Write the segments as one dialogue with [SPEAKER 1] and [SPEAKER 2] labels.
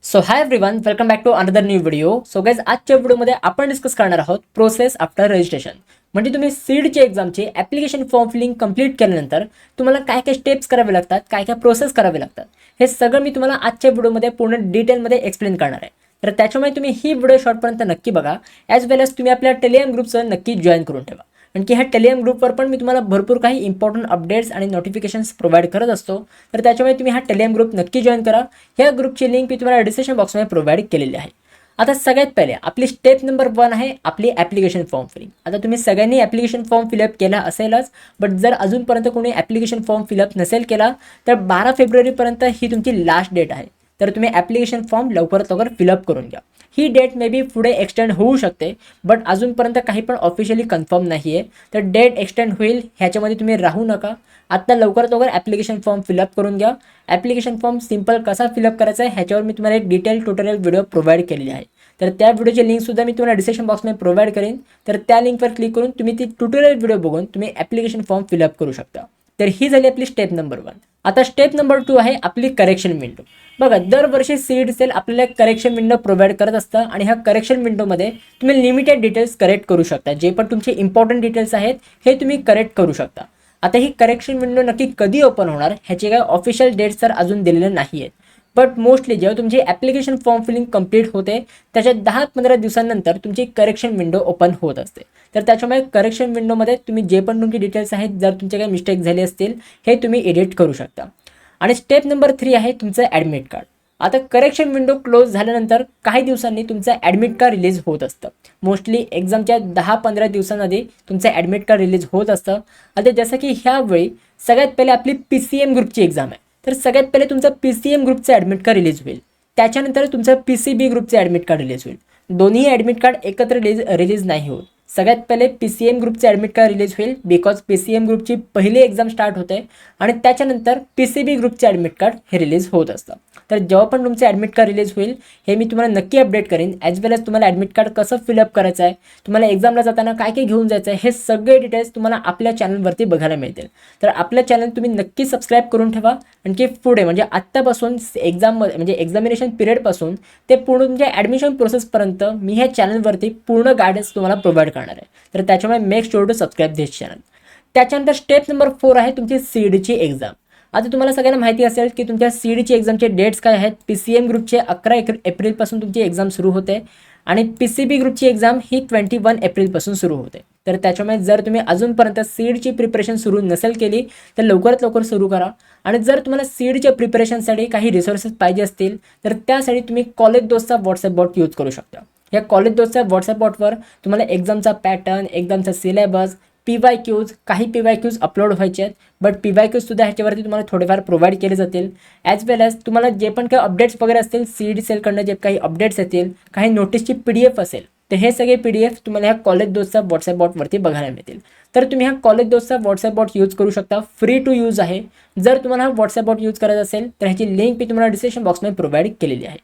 [SPEAKER 1] So hi everyone, welcome back to another new video. So guys, आजच्या व्हिडिओमध्ये आपण discuss करणार आहोत प्रोसेस आफ्टर रजिस्ट्रेशन. म्हणजे तुम्ही सीडची एक्झामचे ॲप्लिकेशन फॉर्म फिलिंग कंप्लीट केल्यानंतर तुम्हाला काय काय स्टेप्स करावे लागतात, काय काय प्रोसेस करावे लागतात, हे सगळं मी तुम्हाला आजच्या व्हिडिओमध्ये पूर्ण डिटेलमध्ये एक्सप्लेन करणार आहे. तर त्याच्यामुळे तुम्ही ही व्हिडिओ शॉर्टपर्यंत नक्की बघा. ॲज वेल एज तुम्ही आपल्या टेलिग्राम ग्रुपचं नक्की जॉईन करून ठेवा. आणखी ह्या टेलिग्राम ग्रुपवर पण मी तुम्हाला भरपूर काही इम्पॉर्टंट अपडेट्स आणि नोटिफिकेशन्स प्रोव्हाइड करत असतो. तर त्याच्यामुळे तुम्ही हा टेलिग्राम ग्रुप नक्की जॉईन करा. ह्या ग्रुपची लिंक मी तुम्हाला डिस्क्रिप्शन बॉक्समध्ये प्रोव्हाइड केलेली आहे. आता सगळ्यात पहिले आपली स्टेप नंबर 1 आहे आपली ॲप्लिकेशन फॉर्म फिलिंग. आता तुम्ही सगळ्यांनी ॲप्लिकेशन फॉर्म फिलअप केला असेलच, बट जर अजूनपर्यंत कोणी ॲप्लिकेशन फॉर्म फिलअप नसेल केला तर 12 फेब्रुवारीपर्यंत ही तुमची लास्ट डेट आहे. तर तुम्ही ॲप्लिकेशन फॉर्म लवकरात लवकर फिलअप करून घ्या. ही डेट मे बी पुढे एक्सटेंड होऊ शकते, बट अजूनपर्यंत काही पण ऑफिशियली कन्फर्म नाही आहे. तर डेट एक्सटेंड होईल ह्याच्यामध्ये तुम्ही राहू नका. आत्ता लवकरात लवकर ॲप्लिकेशन फॉर्म फिलअप करून घ्या. ॲप्लिकेशन फॉर्म सिंपल कसा फिलअप करायचा आहे ह्याच्यावर मी तुम्हाला एक डिटेल ट्युटोरियल व्हिडिओ प्रोव्हाइड केलेली आहे. तर त्या व्हिडिओची लिंकसुद्धा मी तुम्हाला डिस्क्रिप्शन बॉक्समध्ये प्रोव्हाइड करेन. तर त्या लिंकवर क्लिक करून तुम्ही ती ट्युटोरियल व्हिडिओ बघून तुम्ही ॲप्लिकेशन फॉर्म फिलअप करू शकता. तर ही झाली आपली स्टेप नंबर 1. आता स्टेप नंबर 2 आहे आपली करेक्शन विंडो. बघा, दरवर्षी सीड सेल आपल्याला एक करेक्शन विंडो प्रोव्हाइड करत असतं आणि ह्या करेक्शन विंडोमध्ये तुम्ही लिमिटेड डिटेल्स करेक्ट करू शकता. जे पण तुमचे इम्पॉर्टंट डिटेल्स आहेत हे तुम्ही करेक्ट करू शकता. आता ही करेक्शन विंडो नक्की कधी ओपन होणार ह्याचे काय ऑफिशियल डेट्स तर अजून दिलेले नाही आहेत. बट मोस्टली जेव्हा तुमची ॲप्लिकेशन फॉर्म फिलिंग कंप्लीट होते त्याच्या 10-15 दिवसांनंतर तुमची करेक्शन विंडो ओपन होत असते. तर त्याच्यामुळे करेक्शन विंडोमध्ये तुम्ही जे पण तुमचे डिटेल्स आहेत, जर तुमचे काही मिस्टेक झाले असतील हे तुम्ही एडिट करू शकता. आणि स्टेप नंबर 3 आहे तुमचं ॲडमिट कार्ड. आता करेक्शन विंडो क्लोज झाल्यानंतर काही दिवसांनी तुमचं ॲडमिट कार्ड रिलीज होत असतं. मोस्टली एक्झामच्या 10-15 दिवसांआधी तुमचं ॲडमिट कार्ड रिलीज होत असतं. आता जसं की ह्यावेळी सगळ्यात पहिले आपली PCM ग्रुपची एक्झाम आहे. तर सगळ्यात पहिले तुमचं PCM ग्रुपचं ॲडमिट कार्ड रिलीज होईल. त्याच्यानंतर तुमचं PCB ग्रुपचं ॲडमिट कार्ड रिलीज होईल. दोन्ही ॲडमिट कार्ड एकत्र रिलीज नाही होत. सगळ्यात पहिले PCM ग्रुपचं ॲडमिट कार्ड रिलीज होईल, बिकॉज PCM ग्रुपची पहिली एक्झाम स्टार्ट होते आणि त्याच्यानंतर PCB ग्रुपचं ॲडमिट कार्ड हे रिलीज होत असतं. तर जेव्हा पण तुमचं ॲडमिट कार्ड रिलीज होईल हे मी तुम्हाला नक्की अपडेट करेन. ॲज वेल एज तुम्हाला ॲडमिट कार्ड कसं फिलअप करायचं आहे, तुम्हाला एक्झामला जाताना काय काय घेऊन जायचं आहे, हे सगळे डिटेल्स तुम्हाला आपल्या चॅनलवरती बघायला मिळतील. तर आपल्या चॅनल तुम्ही नक्की सबस्क्राईब करून ठेवा. आणखी पुढे म्हणजे आत्तापासून एक्झाममध्ये म्हणजे एक्झामिनेशन पिरियडपासून ते पूर्ण तुमच्या ॲडमिशन प्रोसेसपर्यंत मी ह्या चॅनलवरती पूर्ण गायडन्स तुम्हाला प्रोव्हाइड करणार आहे. तर त्याच्यामुळे make sure to subscribe this channel. त्याच्यानंतर स्टेप नंबर 4 आहे तुमची सीडची एक्झाम. आता तुम्हाला सगळ्यांना माहिती असेल की तुमच्या सीडची एक्झामचे डेट्स काय आहेत. PCM ग्रुपचे 11 एप्रिलपासून तुमची एक्झाम सुरू होते आणि PCB ग्रुपची एक्झाम ही 21 एप्रिलपासून सुरू होते. तर त्याच्यामुळे जर तुम्ही अजूनपर्यंत सीडची प्रिपरेशन सुरू नसेल केली तर लवकरात लवकर सुरू करा. आणि जर तुम्हाला सीडच्या प्रिपरेशनसाठी काही रिसोर्सेस पाहिजे असतील तर त्यासाठी तुम्ही कॉलेज दोस्तचा व्हॉट्सअप बॉट यूज करू शकता. या कॉलेज दोस्तच्या व्हॉट्सअप बॉटवर तुम्हाला एक्झामचा पॅटर्न, एक्झामचा सिलेबस, PYQs, काही PYQs अपलोड व्हायचे आहेत. बट PYQsसुद्धा ह्याच्यावरती तुम्हाला थोडेफार प्रोव्हाइड केले जातील. ॲज वेल ॲज तुम्हाला जे पण काही अपडेट्स वगैरे असतील, सीड सेलकडनं जे काही अपडेट्स येतील, काही नोटीसची PDF असेल, तर हे सगळे PDF तुम्हाला ह्या कॉलेज दोस्तचा व्हॉट्सअप बॉटवरती बघायला मिळतील. तर तुम्ही ह्या कॉलेज दोस्तचा व्हॉट्सअप बॉट यूज करू शकता. फ्री टू यूज आहे. जर तुम्हाला हा व्हॉट्सअप बॉट यूज करायचा असेल तर ह्याची लिंक मी तुम्हाला डिस्क्रिप्शन बॉक्समध्ये प्रोव्हाइड केलेली आहे.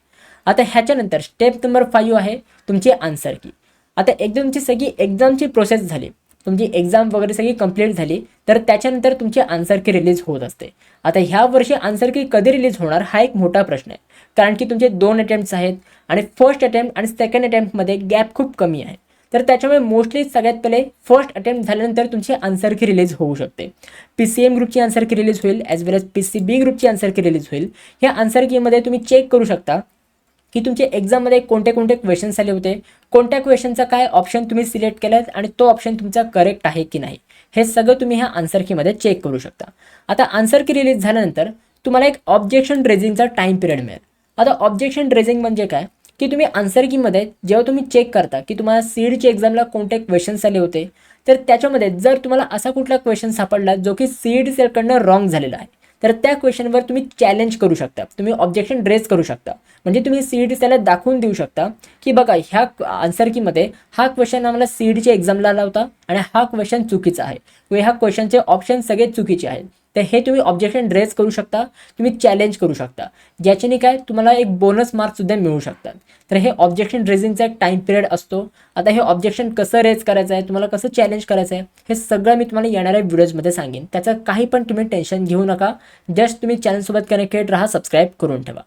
[SPEAKER 1] आता ह्याच्यानंतर स्टेप नंबर 5 आहे तुमची आन्सर की. आता एकदा तुमची सगळी एक्झामची प्रोसेस झाली, तुमची एक्झाम वगैरे सगळी कंप्लीट झाली, तर त्याच्यानंतर तुमची आन्सर की रिलीज होत असते. आता ह्या वर्षी आन्सर की कधी रिलीज होणार हा एक मोठा प्रश्न आहे. कारण की तुमचे 2 अटेम्प्ट्स आहेत आणि फर्स्ट अटेम्प्ट आणि सेकंड अटेम्प्टमध्ये गॅप खूप कमी आहे. तर त्याच्यामुळे मोस्टली सगळ्यात पहिले फर्स्ट अटेम्प्ट झाल्यानंतर तुमची आन्सर की रिलीज होऊ शकते. PCM ग्रुपची आन्सर की रिलीज होईल, ॲज वेल एज PCB ग्रुपची आन्सर की रिलीज होईल. ह्या आन्सर कीमध्ये तुम्ही चेक करू शकता की तुमच्या एक्झाममध्ये कोणते कोणते क्वेश्चन्स आले होते, कोणत्या क्वेश्चनचा काय ऑप्शन तुम्ही सिलेक्ट केलात आणि तो ऑप्शन तुमचा करेक्ट आहे की नाही, हे सगळं तुम्ही ह्या आन्सर कीमध्ये चेक करू शकता. आता आन्सर की रिलीज झाल्यानंतर तुम्हाला एक ऑब्जेक्शन रेझिंगचा टाईम पिरियड मिळेल. आता ऑब्जेक्शन रेझिंग म्हणजे काय की तुम्ही आन्सर कीमध्ये जेव्हा तुम्ही चेक करता की तुम्हाला सीडच्या एक्झामला कोणते क्वेश्चन्स आले होते, तर त्याच्यामध्ये जर तुम्हाला असा कुठला क्वेश्चन सापडला जो की सीड सेलकडनं रॉंग झालेला आहे, तर त्या क्वेश्चनवर तुम्ही चॅलेंज करू शकता, तुम्ही ऑब्जेक्शन रेज करू शकता. म्हणजे तुम्ही CET त्याला दाखवून देऊ शकता की बघा ह्या आन्सर कीमध्ये हा क्वेश्चन आम्हाला सीडच्या एक्झामला आला होता आणि हा क्वेश्चन चुकीचा आहे किंवा ह्या क्वेश्चनचे ऑप्शन सगळे चुकीचे आहेत. तर हे तुम्ही ऑब्जेक्शन रेज करू शकता, तुम्ही चॅलेंज करू शकता, ज्याच्याने काय तुम्हाला एक बोनस मार्क्ससुद्धा मिळू शकतात. तर हे ऑब्जेक्शन रेझिंगचा एक टाईम पिरियड असतो. आता हे ऑब्जेक्शन कसं रेज करायचं आहे, तुम्हाला कसं चॅलेंज करायचं आहे, हे सगळं मी तुम्हाला येणाऱ्या व्हिडिओजमध्ये सांगेन. त्याचं काही पण तुम्ही टेन्शन घेऊ नका. जस्ट तुम्ही चॅनलसोबत कनेक्टेड राहा, सबस्क्राईब करून ठेवा.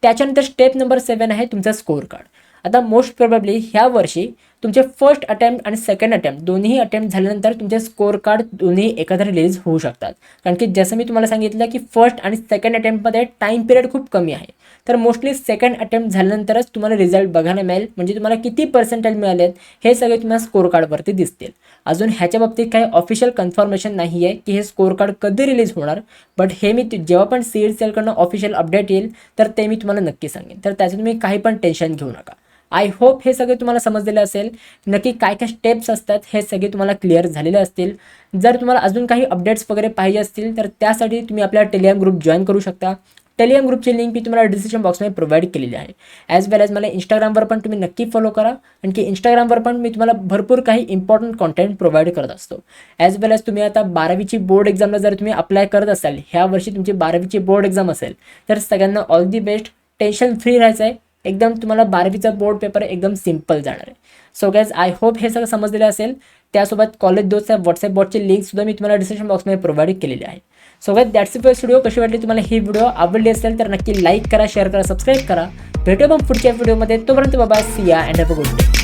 [SPEAKER 1] त्याच्यानंतर स्टेप नंबर 7 आहे तुमचा स्कोर कार्ड. आता मोस्ट प्रोबेबली ह्या वर्षी तुमचे फर्स्ट अटेम्प्ट आणि सेकंड अटेम्प्ट दोन्ही अटेम्प्ट झाल्यानंतर तुमचे स्कोर कार्ड दोन्ही एकत्र रिलीज होऊ शकतात. कारण की जसं मी तुम्हाला सांगितलं की फर्स्ट आणि सेकंड अटेम्प्टमध्ये टाईम पिरियड खूप कमी आहे. तर मोस्टली सेकंड अटेम्प्ट झाल्यानंतरच तुम्हाला रिझल्ट बघायला मिळेल. म्हणजे तुम्हाला किती पर्सेंटेज मिळालेत हे सगळे तुम्हाला स्कोर कार्डवरती दिसतील. अजून ह्याच्या बाबतीत काही ऑफिशियल कन्फर्मेशन नाही आहे की हे स्कोर कार्ड कधी रिलीज होणार. बट हे मी जेव्हा पण सीड सेलकडनं ऑफिशियल अपडेट येईल तर ते मी तुम्हाला नक्की सांगेन. तर त्याचं तुम्ही काही पण टेन्शन घेऊ नका. आय होप हे सगळे तुम्हाला समजलेलं असेल. नक्की काय काय स्टेप्स असतात हे सगळे तुम्हाला क्लिअर झालेले असतील. जर तुम्हाला अजून काही अपडेट्स वगैरे पाहिजे असतील तर त्यासाठी तुम्ही आपला टेलिग्राम ग्रुप जॉईन करू शकता. टेलिग्राम ग्रुपची लिंक मी तुम्हाला डिस्क्रिप्शन बॉक्समध्ये प्रोव्हाइड केलेली आहे. ॲज वेल ॲज मला इंस्टाग्रामवर पण तुम्ही नक्की फॉलो करा. आणखी इंस्टाग्रामवर पण मी तुम्हाला भरपूर काही इम्पॉर्टंट कॉन्टेंट प्रोव्हाइड करत असतो. ॲज वेल ॲज तुम्ही आता 12वीची बोर्ड एक्झामला जर तुम्ही अप्लाय करत असाल, ह्या वर्षी तुमची 12वीची बोर्ड एक्झाम असेल तर सगळ्यांना all the best. Tension free राहायचं आहे. एकदम तुम्हाला 12वीचा बोर्ड पेपर एकदम सिम्पल जाणार आहे. सो गाईज आय होप हे सगळं समजलेलं असेल. त्यासोबत कॉलेज दोस्त व्हॉट्सअप बॉटची लिंक सुद्धा मी तुम्हाला डिस्क्रिप्शन बॉक्समध्ये प्रोव्हाइड केलेली आहे. So guys that's it for video. कशी वाटली तुम्हाला ही व्हिडिओ आवडली असेल तर नक्की लाईक करा, शेअर करा, सबस्क्राईब करा. भेटूया मग पुढच्या व्हिडिओमध्ये. तोपर्यंत बाबा, सी या and have a good day.